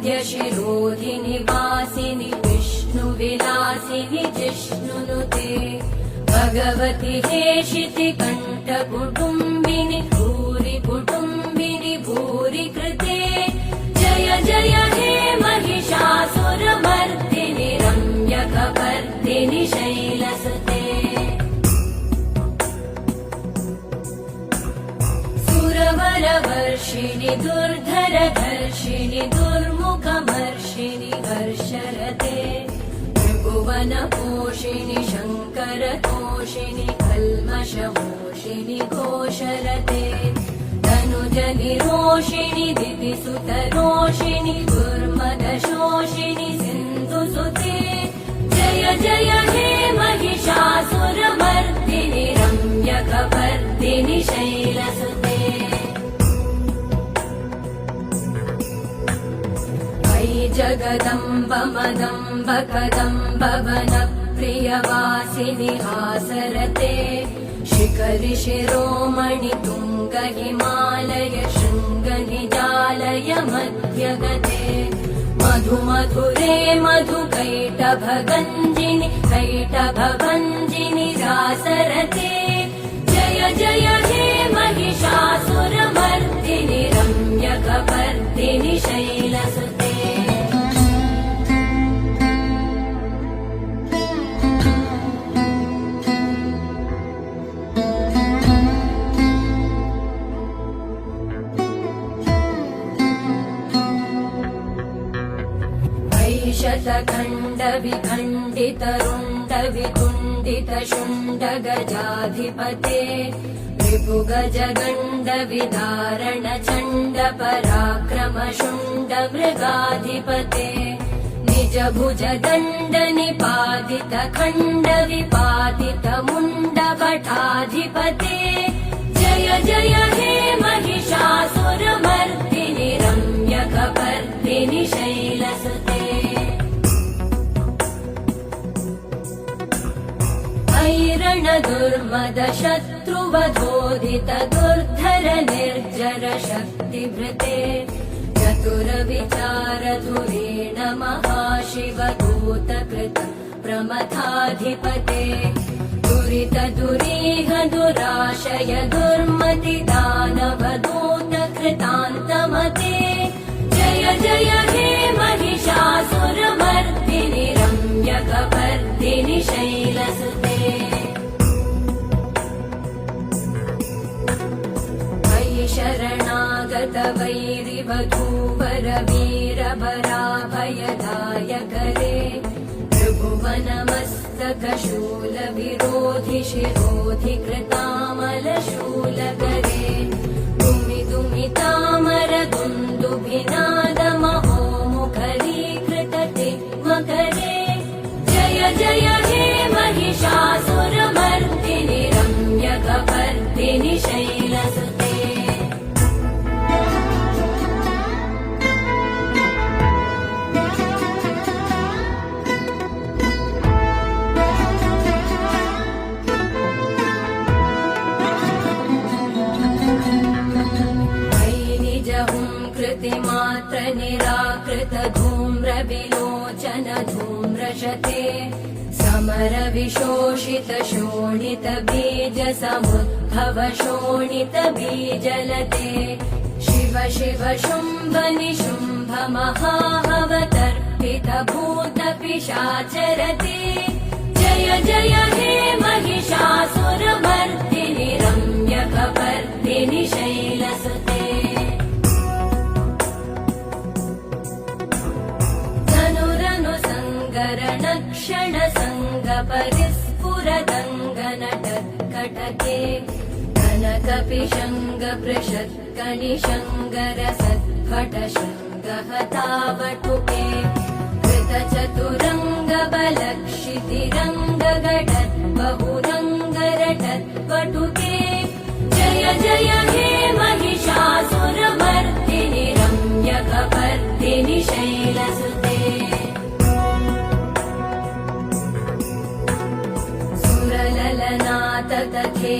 वरविन्ध्यशिरोधिनि वासिनि विष्णुविलासिनि जिष्णुनुते भगवति हेशिति कण्ठकुटुम्बिनि भूरि कुटुम्बिनि भूरि कृते जय जय हे महिषासुरमर्दिनि रम्यकपर्दिनि शैलसुते सुरवरवर्षिणि दुर्धरधर्षिणि दुर्मुखमर्षिणि हर्षरते त्रिभुवनपोषिणि शङ्करतोषिणि कल्मषमोषिणि घोषरते तनुजनिरोषिणि दितिसुतरोषिणि दुर्मदशोषिणि सिन्धुसुते जय जय हे महिषासुरमर्दिनि रम्यकपर्दिनि शैलसुते अयि जगदम्ब मदम्ब कदम्ब वनप्रियवासिनि हासरते शिखरि शिरोमणि तुङ्ग हिमालय शृङ्ग निजालय मध्यगते मधुमधुरे मधुकैटभगञ्जिनि कैटभभञ्जिनि रासरते जय जय हे महिषासुरमर्दिनि रम्यकपर्दिनि शैलसुते शतखण्ड विखण्डित रुण्ड वितुण्डित शुण्ड गजाधिपते रिपुगज गण्ड विदारण चण्ड पराक्रम शुण्ड मृगाधिपते निज भुज दण्ड निपातित खण्ड विपातित मुण्ड भटाधिपते जय जय हे महिषासुरमर्दिनि रम्यकपर्दिनि शैलसुते ऐरण दुर्मद शत्रुवधोदित दुर्धर निर्जर शक्तिभृते चतुर विचार धुरेण महाशिव दूतकृत प्रमथाधिपते दुरित दुरीह दुराशय दुर्मति दानव दूत कृतान्तमते जय जय हे महिषासुरमर्दिनि रम्यकपर्दिनि शैलसुते अयि शरणागत वैरिवधूवर वीरभराभयदायकरे त्रिभुवनमस्तक शूल विरोधि शिरोधि कृतामलशूलकरे दुमि दुमि तामर दुन्दुभिनाद महोमुखरीकृतते मकरे जय जय हे महिषासुरमर्दिनि रम्यकपर्दिनि शैलसुते कृतिमात्र निराकृत धूम्र विलोचन धूम्रशते समर विशोषित शोणित बीज समुद्भव शोणित बीजलते शिव शिव शुम्भ निशुम्भ महाहवतर्पित भूत पिशाचरते जय जय हे महिषासुरमर्दिनि रम्यकपर्दिनि शैलसुते क्षण संग परिस्फुरदङ्गनटत्कटके कनकपिशङ्ग पृषत्कनिशङ्ग रसद्भट शृङ्गहतावटुके कृतचतुरङ्ग बलक्षितिरङ्ग गडत् बहुरङ्ग रटत्पटुके जय जय हे महिषासुरमर्दिनि रम्यकपर्दिनि शैलसुते सुरललनाथ तथे